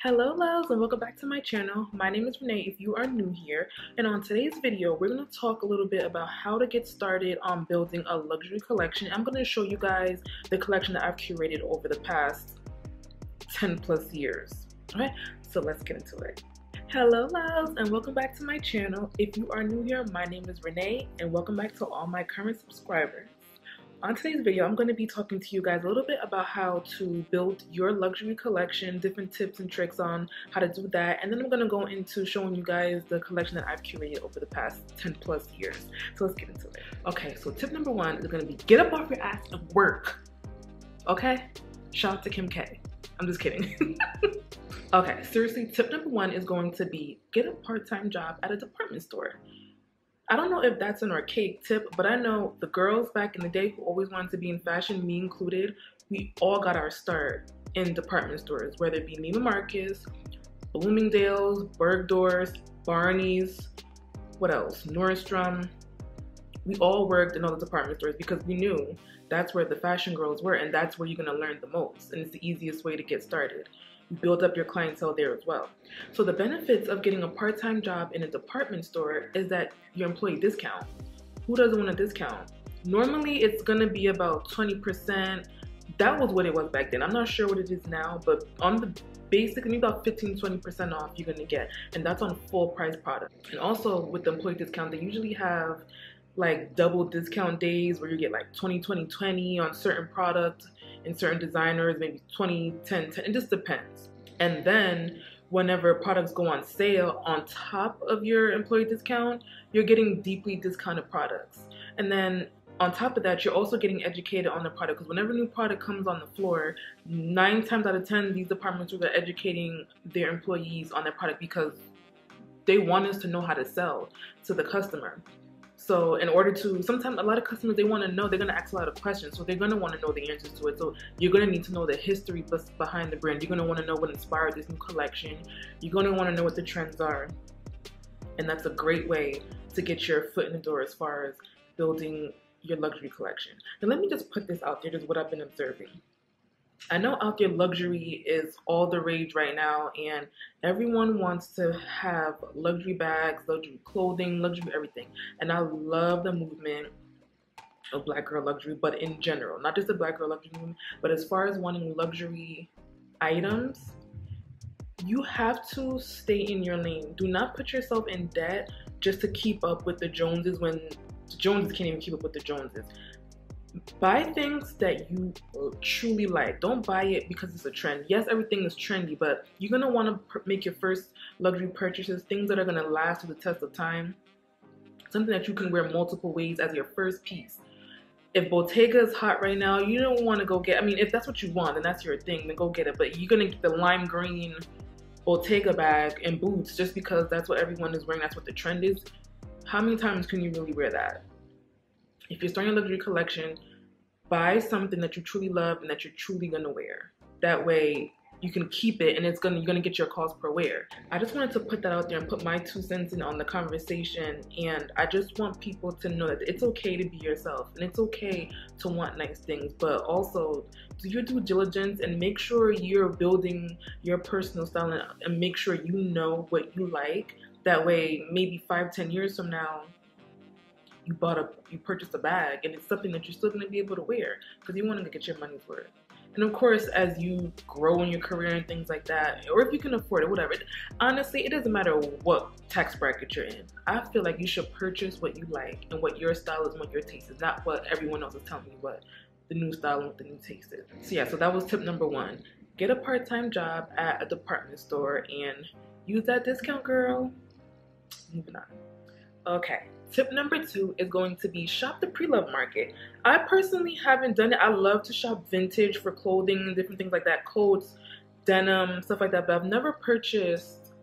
Hello loves and welcome back to my channel. My name is Renee if you are new here, and on today's video we're going to talk a little bit about how to get started on building a luxury collection. I'm going to show you guys the collection that I've curated over the past 10 plus years. Alright, so let's get into it. Hello loves and welcome back to my channel. If you are new here, my name is Renee and welcome back to all my current subscribers. On today's video, I'm going to be talking to you guys a little bit about how to build your luxury collection, different tips and tricks on how to do that, and then I'm going to go into showing you guys the collection that I've curated over the past 10 plus years. So let's get into it. Okay, so tip number one is going to be get up off your ass and work. Okay? Shout out to Kim K. I'm just kidding. Okay, seriously, tip number one is going to be get a part-time job at a department store. I don't know if that's an archaic tip, but I know the girls back in the day who always wanted to be in fashion, me included, we all got our start in department stores, whether it be Neiman Marcus, Bloomingdale's, Bergdorf's, Barney's, what else, Nordstrom. We all worked in all the department stores because we knew that's where the fashion girls were and that's where you're gonna learn the most, and it's the easiest way to get started. You build up your clientele there as well. So the benefits of getting a part-time job in a department store is that your employee discount. Who doesn't want a discount? Normally it's gonna be about 20%. That was what it was back then. I'm not sure what it is now, but on the basic, maybe about 15-20% off you're gonna get, and that's on full price products. And also with the employee discount, they usually have like double discount days where you get like 20-20-20 on certain products and certain designers, maybe 20-10-10, it just depends. And then whenever products go on sale, on top of your employee discount, you're getting deeply discounted products. And then on top of that, you're also getting educated on the product, because whenever a new product comes on the floor, 9 times out of 10, these department stores are educating their employees on their product because they want us to know how to sell to the customer. So in order to, sometimes a lot of customers, they want to know, they're going to ask a lot of questions. So they're going to want to know the answers to it. So you're going to need to know the history behind the brand. You're going to want to know what inspired this new collection. You're going to want to know what the trends are. And that's a great way to get your foot in the door as far as building your luxury collection. Now let me just put this out there. This is what I've been observing. I know out there luxury is all the rage right now, and everyone wants to have luxury bags, luxury clothing, luxury everything. And I love the movement of Black girl luxury, but in general, not just the Black girl luxury movement, but as far as wanting luxury items, you have to stay in your lane. Do not put yourself in debt just to keep up with the Joneses when the Joneses can't even keep up with the Joneses. Buy things that you truly like. Don't buy it because it's a trend. Yes, everything is trendy, but you're going to want to make your first luxury purchases, things that are going to last to the test of time. Something that you can wear multiple ways as your first piece. If Bottega is hot right now, you don't want to go get, I mean, if that's what you want, then that's your thing, then go get it. But you're going to get the lime green Bottega bag and boots just because that's what everyone is wearing, that's what the trend is. How many times can you really wear that? If you're starting a luxury collection, buy something that you truly love and that you're truly gonna wear. That way you can keep it and you're gonna get your cost per wear. I just wanted to put that out there and put my 2 cents in on the conversation, and I just want people to know that it's okay to be yourself and it's okay to want nice things, but also do your due diligence and make sure you're building your personal style and make sure you know what you like. That way maybe 5-10 years from now, you purchased a bag and it's something that you're still going to be able to wear because you want to get your money's worth. And of course, as you grow in your career and things like that, or if you can afford it, whatever. Honestly, it doesn't matter what tax bracket you're in. I feel like you should purchase what you like and what your style is and what your taste is, not what everyone else is telling you what the new style and what the new taste is. So yeah, so that was tip number one. Get a part-time job at a department store and use that discount, girl. Moving on. Okay. Tip number 2 is going to be shop the pre-loved market. I personally haven't done it. I love to shop vintage for clothing and different things like that, coats, denim, stuff like that, but I've never purchased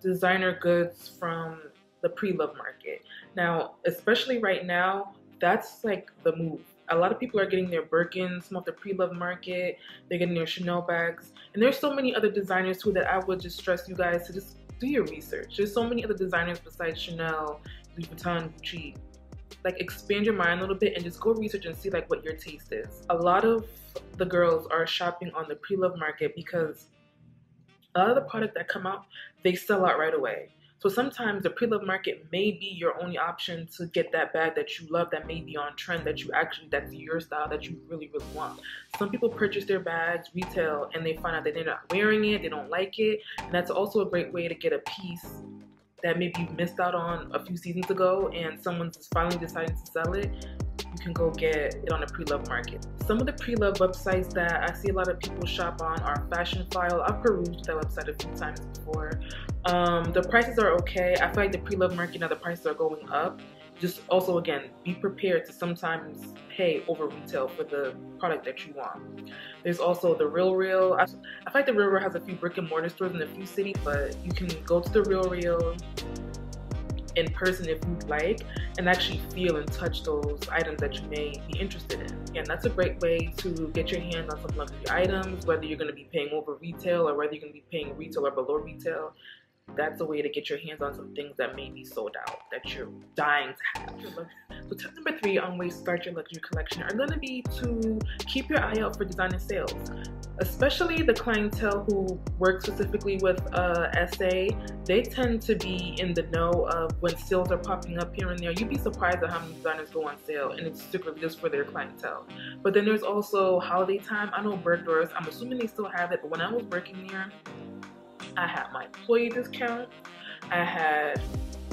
designer goods from the pre-loved market. Now, especially right now, that's like the move. A lot of people are getting their Birkins from off the pre-loved market. They're getting their Chanel bags. And there's so many other designers too that I would just stress you guys to just do your research. There's so many other designers besides Chanel, Louis Vuitton, Gucci. Like, expand your mind a little bit and just go research and see like what your taste is. A lot of the girls are shopping on the pre-loved market because A lot of the products that come out, they sell out right away. So sometimes the pre-loved market may be your only option to get that bag that you love, that may be on trend, that's your style, that you really, really want. Some people purchase their bags retail and they find out that they're not wearing it, they don't like it, and that's also a great way to get a piece that maybe you missed out on a few seasons ago and someone's finally deciding to sell it. You can go get it on the pre-loved market. Some of the pre-loved websites that I see a lot of people shop on are Fashion File. I've perused that website a few times before. The prices are okay. I feel like the pre-loved market now, the prices are going up. Just also, again, be prepared to sometimes pay over retail for the product that you want. There's also the Real Real. I feel like the Real Real has a few brick and mortar stores in a few cities, but you can go to the Real Real in person if you'd like and actually feel and touch those items that you may be interested in. And that's a great way to get your hands on some luxury items, whether you're going to be paying over retail or whether you're going to be paying retail or below retail. That's a way to get your hands on some things that may be sold out that you're dying to have. So tip number 3 on ways to start your luxury collection are going to be to keep your eye out for designer sales. Especially the clientele who work specifically with SA, they tend to be in the know of when sales are popping up here and there. You'd be surprised at how many designers go on sale, and it's strictly just for their clientele. But then there's also holiday time. I know Bergdorf's, I'm assuming they still have it, but when I was working there, I had my employee discount, I had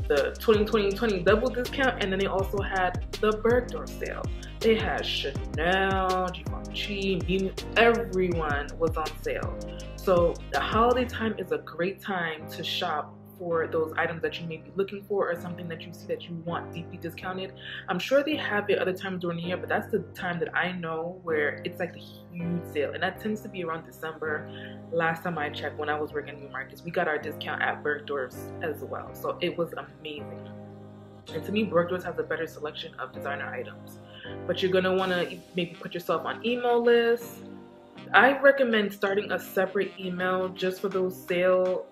the 2020 double discount, and then they also had the Bergdorf sale. They had Chanel, Givenchy, everyone was on sale. So the holiday time is a great time to shop for those items that you may be looking for or something that you see that you want deeply discounted. I'm sure they have it other times during the year, but that's the time that I know where it's like a huge sale, and that tends to be around December. Last time I checked, when I was working in New Markets, we got our discount at Bergdorf's as well, so it was amazing. And to me, Bergdorf's has a better selection of designer items, but you're gonna want to maybe put yourself on email lists. I recommend starting a separate email just for those sale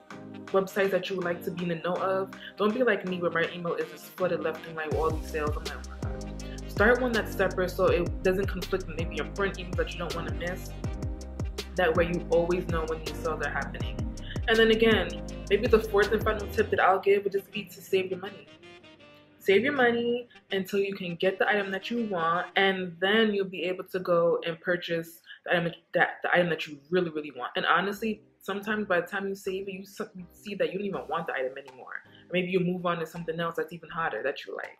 websites that you would like to be in the know of. Don't be like me where my email is just flooded left and right with all these sales. I'm like, oh my God. Start one that's separate so it doesn't conflict with maybe important emails that you don't want to miss. That way you always know when these sales are happening. And then again, maybe the 4th and final tip that I'll give would just be to save your money. Save your money until you can get the item that you want, and then you'll be able to go and purchase the item that you really, really want. And honestly, sometimes by the time you save it, you see that you don't even want the item anymore. Or maybe you move on to something else that's even hotter that you like.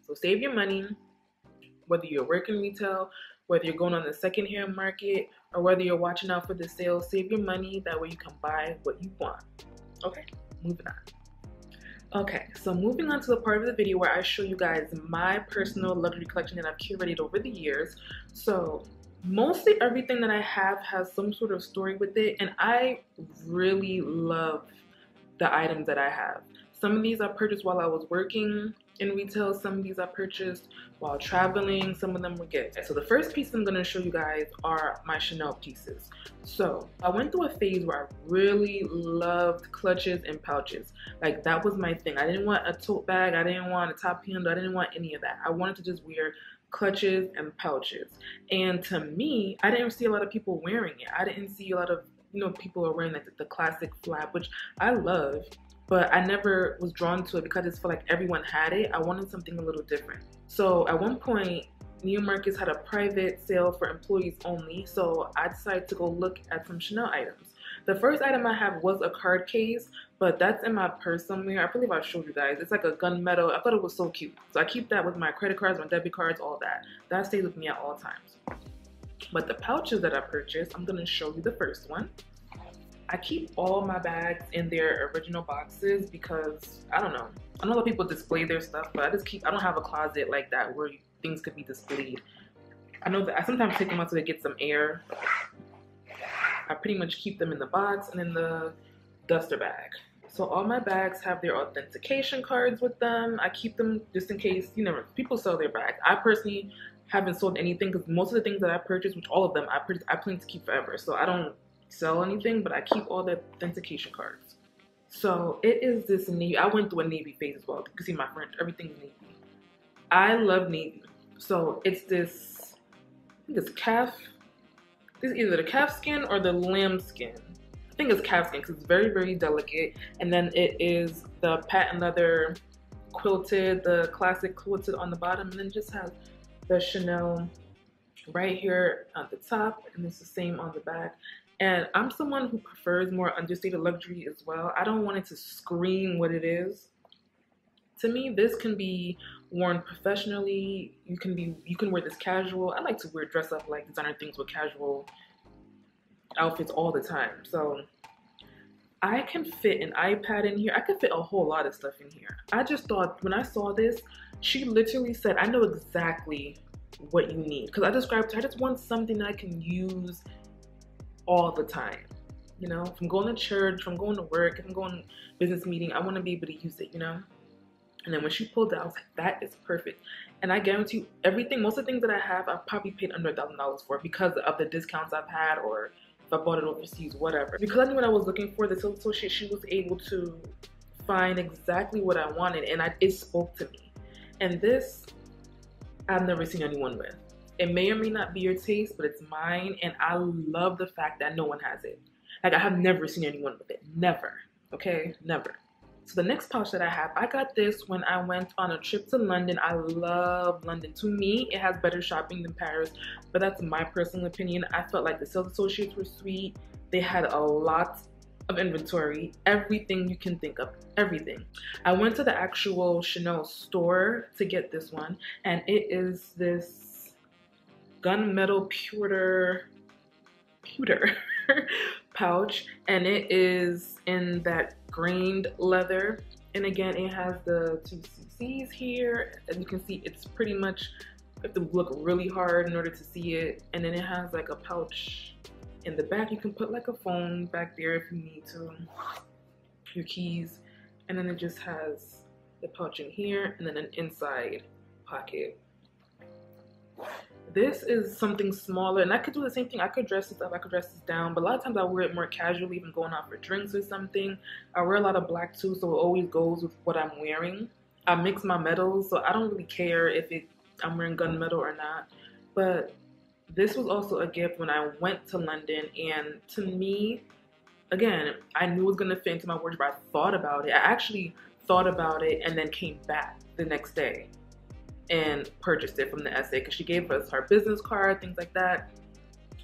So save your money, whether you're working retail, whether you're going on the secondhand market, or whether you're watching out for the sales. Save your money, that way you can buy what you want. Okay, moving on. Okay, so moving on to the part of the video where I show you guys my personal luxury collection that I've curated over the years. So mostly everything that I have has some sort of story with it, and I really love the items that I have. Some of these I purchased while I was working in retail, some of these I purchased while traveling, some of them were gifts. So the first piece I'm going to show you guys are my Chanel pieces. So I went through a phase where I really loved clutches and pouches. Like, that was my thing. I didn't want a tote bag, I didn't want a top handle, I didn't want any of that. I wanted to just wear clutches and pouches. And to me, I didn't see a lot of people wearing it. I didn't see a lot of, people are wearing like the classic flap, which I love, but I never was drawn to it because I just felt like everyone had it. I wanted something a little different. So at one point, New Markets had a private sale for employees only, so I decided to go look at some Chanel items. The first item I have was a card case, but that's in my purse somewhere. I believe I showed you guys. It's like a gunmetal. I thought it was so cute. So I keep that with my credit cards, my debit cards, all that. That stays with me at all times. But the pouches that I purchased, I'm going to show you the first one. I keep all my bags in their original boxes because, I don't know. I know that people display their stuff, but I don't have a closet like that where things could be displayed. I know that I sometimes take them out so they get some air. I pretty much keep them in the box and in the duster bag. So all my bags have their authentication cards with them. I keep them just in case, people sell their bags. I personally haven't sold anything because most of the things that I purchased, which all of them I plan to keep forever. So I don't sell anything, but I keep all the authentication cards. So it is this navy. I went through a navy phase as well. You can see my French, everything's navy. I love navy. So it's this calf. This is either the calf skin or the lamb skin. I think it's calfskin because it's very, very delicate. And then it is the patent leather quilted, the classic quilted on the bottom, and then it just has the Chanel right here at the top, and it's the same on the back. And I'm someone who prefers more understated luxury as well. I don't want it to scream what it is. To me, this can be worn professionally. You can wear this casual. I like to dress up like designer things with casual outfits all the time. So I can fit an iPad in here. I could fit a whole lot of stuff in here. I just thought when I saw this, she literally said, I know exactly what you need. Because I described to her, I just want something that I can use all the time. You know, if I'm going to church, if I'm going to work, if I'm going to business meeting, I want to be able to use it, you know? And then when she pulled it, I was like, that is perfect. And I guarantee you, everything, most of the things that I have, I've probably paid under $1,000 for because of the discounts I've had, or if I bought it overseas, whatever. Because I knew what I was looking for, the sales associate, she was able to find exactly what I wanted, and it spoke to me. And this, I've never seen anyone with. It may or may not be your taste, but it's mine, and I love the fact that no one has it. Like, I have never seen anyone with it. Never. Okay? Never. So the next pouch that I have, I got this when I went on a trip to London. I love London. To me, it has better shopping than Paris, but that's my personal opinion. I felt like the sales associates were sweet. They had a lot of inventory, everything you can think of, everything. I went to the actual Chanel store to get this one, and it is this gunmetal pewter pouch, and it is in that grained leather, and again it has the 2 cc's here. As you can see, it's pretty much, you have to look really hard in order to see it. And then it has like a pouch in the back. You can put like a phone back there if you need to, your keys, and then it just has the pouch in here and then an inside pocket. This is something smaller, and I could do the same thing. I could dress this up, I could dress this down, but a lot of times I wear it more casually, even going out for drinks or something. I wear a lot of black too, so it always goes with what I'm wearing. I mix my metals, so I don't really care if I'm wearing gunmetal or not. But this was also a gift when I went to London, and to me, again, I knew it was gonna fit into my wardrobe. I thought about it. I actually thought about it and then came back the next day and purchased it from the SA because she gave us her business card, things like that.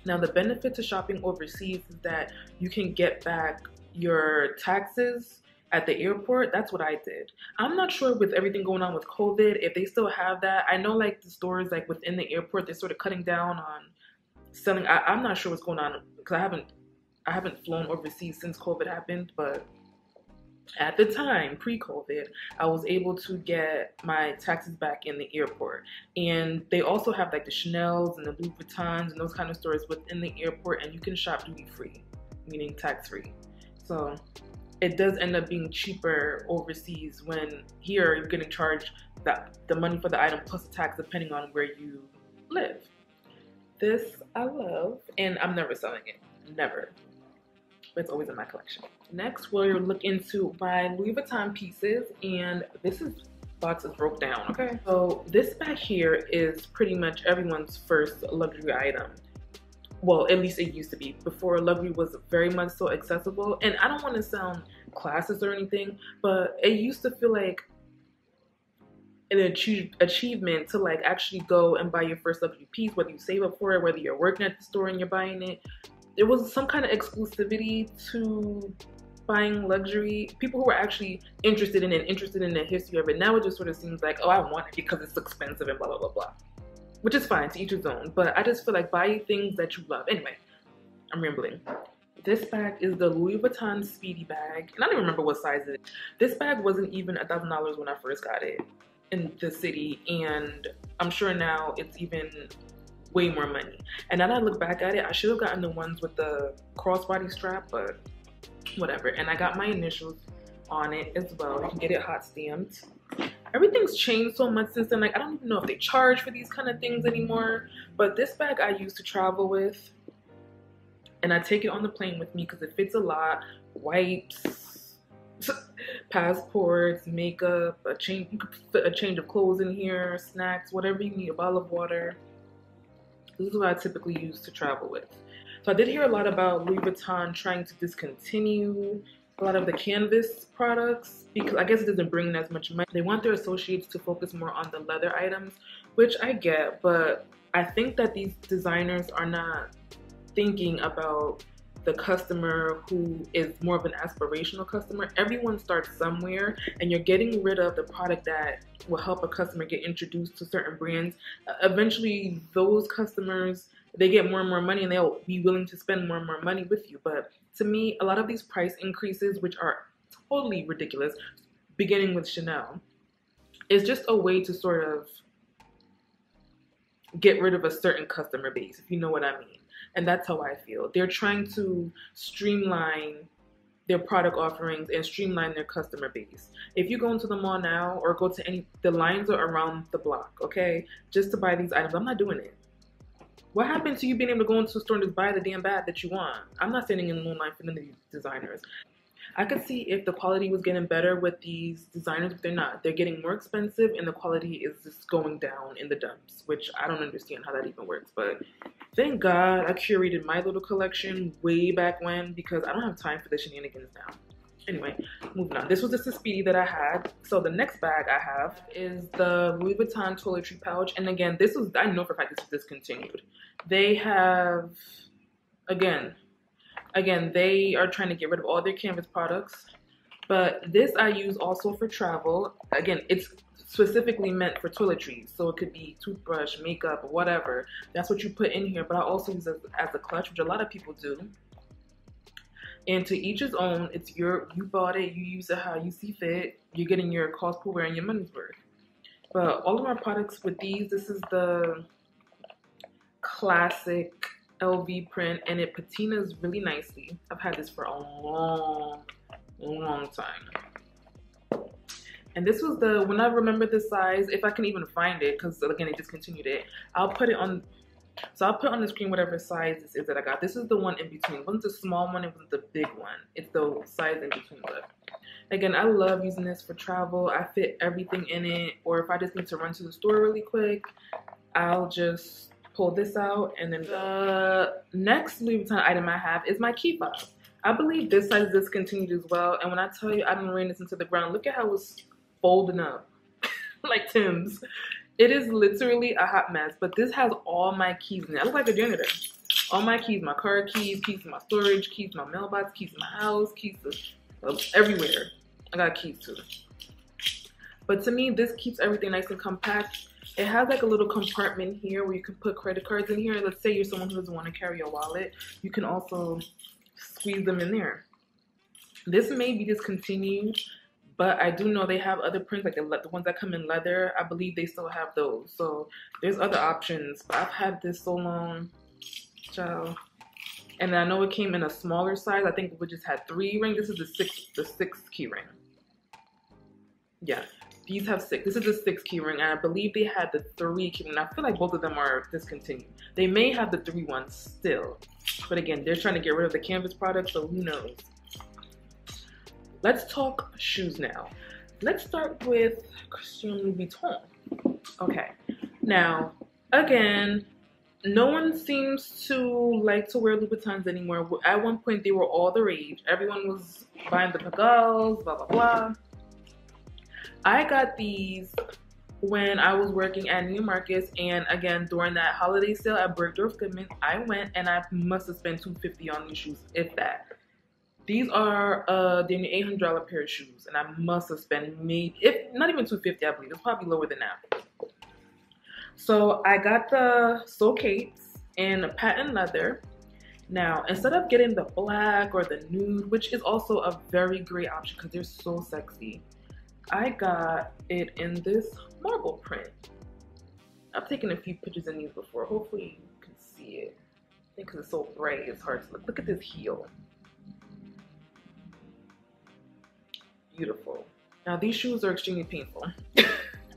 Now, the benefit to shopping overseas is that you can get back your taxes at the airport. That's what I did. I'm not sure with everything going on with COVID if they still have that. I know like the stores like within the airport, they're sort of cutting down on selling. I'm not sure what's going on because I haven't flown overseas since COVID happened, but at the time, pre-COVID, I was able to get my taxes back in the airport. And they also have like the Chanel's and the Louis Vuittons and those kind of stores within the airport, and you can shop duty-free, meaning tax-free. So it does end up being cheaper overseas when here you're getting charged the money for the item plus the tax depending on where you live. This I love, and I'm never selling it, never. But it's always in my collection. Next, we'll look into my Louis Vuitton pieces, and this box is broke down, okay? So this back here is pretty much everyone's first luxury item. Well, at least it used to be. Before, luxury was very much so accessible, and I don't want to sound classist or anything, but it used to feel like an achievement to like actually go and buy your first luxury piece, whether you save up for it, whether you're working at the store and you're buying it. There was some kind of exclusivity to buying luxury. People who were actually interested in the history of it. Now it just sort of seems like, oh, I want it because it's expensive and blah, blah, blah, blah. Which is fine, to each his own. But I just feel like buy things that you love. Anyway, I'm rambling. This bag is the Louis Vuitton Speedy bag. And I don't even remember what size it is. This bag wasn't even $1,000 when I first got it in the city. And I'm sure now it's even way more money. And now that I look back at it, I should have gotten the ones with the crossbody strap, but whatever. And I got my initials on it as well. You can get it hot stamped. Everything's changed so much since then. Like, I don't even know if they charge for these kind of things anymore. But this bag I used to travel with, and I take it on the plane with me because it fits a lot. Wipes, passports, makeup, you could fit a change of clothes in here, snacks, whatever you need, a bottle of water. This is what I typically use to travel with. So I did hear a lot about Louis Vuitton trying to discontinue a lot of the canvas products because I guess it doesn't bring in as much money. They want their associates to focus more on the leather items, which I get, but I think that these designers are not thinking about the customer who is more of an aspirational customer. Everyone starts somewhere, and you're getting rid of the product that will help a customer get introduced to certain brands. Eventually, those customers, they get more and more money and they'll be willing to spend more and more money with you. But to me, a lot of these price increases, which are totally ridiculous, beginning with Chanel, is just a way to sort of get rid of a certain customer base, if you know what I mean. And that's how I feel. They're trying to streamline their product offerings and streamline their customer base. If you go into the mall now or go to any, the lines are around the block, okay? Just to buy these items. I'm not doing it. What happened to you being able to go into a store and just buy the damn bag that you want? I'm not standing in a long line for none of these designers. I could see if the quality was getting better with these designers, but they're not. They're getting more expensive and the quality is just going down in the dumps, which I don't understand how that even works. But thank God I curated my little collection way back when because I don't have time for the shenanigans now. Anyway, moving on. This was just a Speedy that I had. So the next bag I have is the Louis Vuitton toiletry pouch. And again, this was, I know for a fact this is discontinued. They have, again, they are trying to get rid of all their canvas products. But this I use also for travel. Again, it's specifically meant for toiletries. So it could be toothbrush, makeup, whatever. That's what you put in here. But I also use it as a clutch, which a lot of people do. And to each his own, it's you bought it, you use it how you see fit. You're getting your cost per wear and your money's worth. But all of our products with these, this is the classic LV print and it patinas really nicely. I've had this for a long time. And this was the, when I remember the size, if I can even find it, because again, they discontinued it, I'll put it on. So I'll put on the screen whatever size this is that I got. This is the one in between. It wasn't the small one, it was the big one. It's the size in between. But again, I love using this for travel. I fit everything in it. Or if I just need to run to the store really quick, I'll just pull this out. And then the next Louis Vuitton item I have is my key fob. I believe this size is discontinued as well. And when I tell you I didn't ran this into the ground, look at how it's folding up like Tim's. It is literally a hot mess, but this has all my keys in it. I look like a janitor. All my keys, my car keys, keys to my storage, keys to my mailbox, keys to my house, keys to everywhere. I got keys too. But to me, this keeps everything nice and compact. It has like a little compartment here where you can put credit cards in here. Let's say you're someone who doesn't want to carry a wallet. You can also squeeze them in there. This may be discontinued. But I do know they have other prints, like the ones that come in leather. I believe they still have those. So there's other options. But I've had this so long, child. And I know it came in a smaller size. I think we just had 3 rings. This is the sixth key ring. Yeah, these have 6. This is the 6th key ring. And I believe they had the 3 key ring. I feel like both of them are discontinued. They may have the 3 ones still. But again, they're trying to get rid of the canvas products, so who knows. Let's talk shoes now. Let's start with Christian Louis Vuitton. Okay, now, again, no one seems to like to wear Louis Vuittons anymore. At one point, they were all the rage. Everyone was buying the Pigalle, blah, blah, blah. I got these when I was working at New Marcus, and again, during that holiday sale at Bergdorf Goodman, I went and I must have spent $250 on these shoes, if that. These are they're an $800 pair of shoes, and I must have spent maybe, if not even $250, I believe. It's probably lower than that. So I got the Socates in patent leather. Now, instead of getting the black or the nude, which is also a very great option because they're so sexy, I got it in this marble print. I've taken a few pictures in these before. Hopefully you can see it. I think because it's so bright, it's hard to look. Look at this heel. Beautiful. Now these shoes are extremely painful.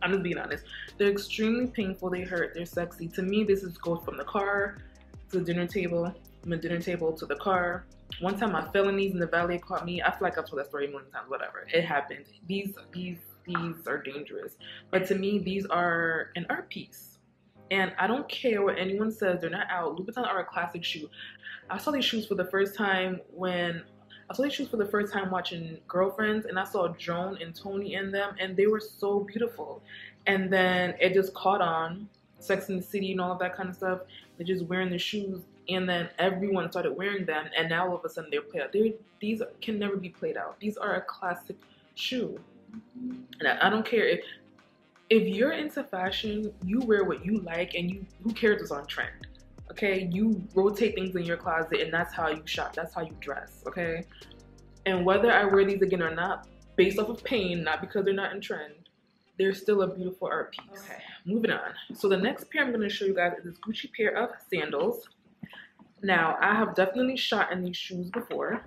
I'm just being honest. They're extremely painful. They hurt. They're sexy. To me, this is goes from the car to the dinner table, from the dinner table to the car. One time I fell in these and the valet caught me. I feel like I've told that story a million times. Whatever. It happened. These are dangerous. But to me, these are an art piece. And I don't care what anyone says, they're not out. Louboutins are a classic shoe. I saw these shoes for the first time watching Girlfriends, and I saw Joan and Tony in them, and they were so beautiful. And then it just caught on, Sex and the City and all of that kind of stuff. They're just wearing the shoes, and then everyone started wearing them, and now all of a sudden they're played out. These can never be played out. These are a classic shoe. And I don't care if you're into fashion, you wear what you like, and who cares what's on trend. Okay, you rotate things in your closet, and that's how you shop, that's how you dress. Okay, and whether I wear these again or not, based off of pain, not because they're not in trend, they're still a beautiful art piece. Okay, moving on. So the next pair I'm going to show you guys is this Gucci pair of sandals. Now, I have definitely shot in these shoes before.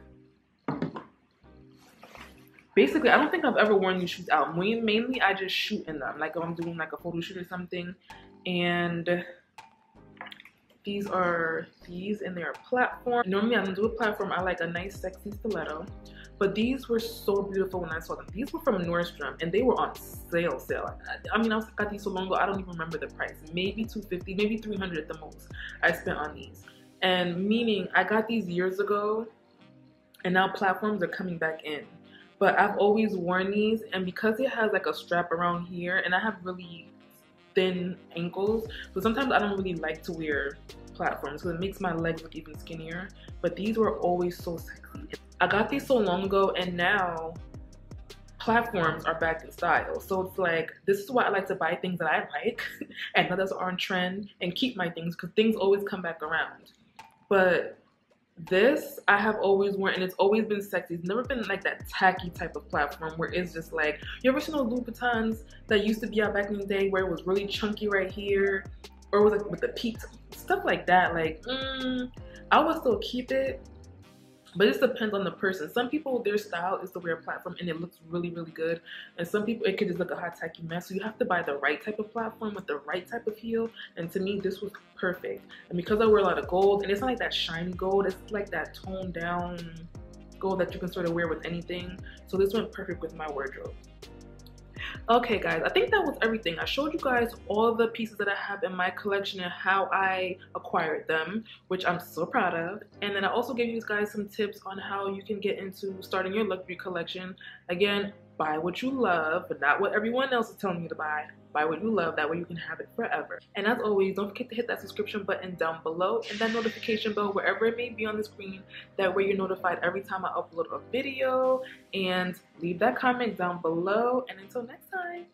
Basically, I don't think I've ever worn these shoes out. Mainly, I just shoot in them, like if I'm doing like a photo shoot or something. And these are these, and they're a platform. Normally, I don't do a platform. I like a nice, sexy stiletto. But these were so beautiful when I saw them. These were from Nordstrom, and they were on sale. I mean, I got these so long ago, I don't even remember the price. Maybe $250, maybe $300 at the most I spent on these. And meaning, I got these years ago, and now platforms are coming back in. But I've always worn these, and because it has like a strap around here, and I have really thin ankles, so sometimes I don't really like to wear platforms because it makes my legs look even skinnier. But these were always so sexy. I got these so long ago, and now platforms are back in style. So it's like, this is why I like to buy things that I like and others are on trend, and keep my things, because things always come back around. But this I have always worn, and it's always been sexy. It's never been like that tacky type of platform where it's just like, you ever seen those Louboutins that used to be out back in the day where it was really chunky right here, or it was like with the peaks, stuff like that. Like, I would still keep it, but it depends on the person. Some people, their style is to wear a platform and it looks really, really good. And some people, it could just look a hot, tacky mess. So you have to buy the right type of platform with the right type of heel. And to me, this was perfect. And because I wear a lot of gold, and it's not like that shiny gold, it's like that toned down gold that you can sort of wear with anything. So this went perfect with my wardrobe. Okay guys, I think that was everything. I showed you guys all the pieces that I have in my collection and how I acquired them, which I'm so proud of. And then I also gave you guys some tips on how you can get into starting your luxury collection. Again, buy what you love, but not what everyone else is telling you to buy. Buy what you love, that way you can have it forever. And as always, don't forget to hit that subscription button down below and that notification bell wherever it may be on the screen. That way you're notified every time I upload a video. And leave that comment down below. And until next time.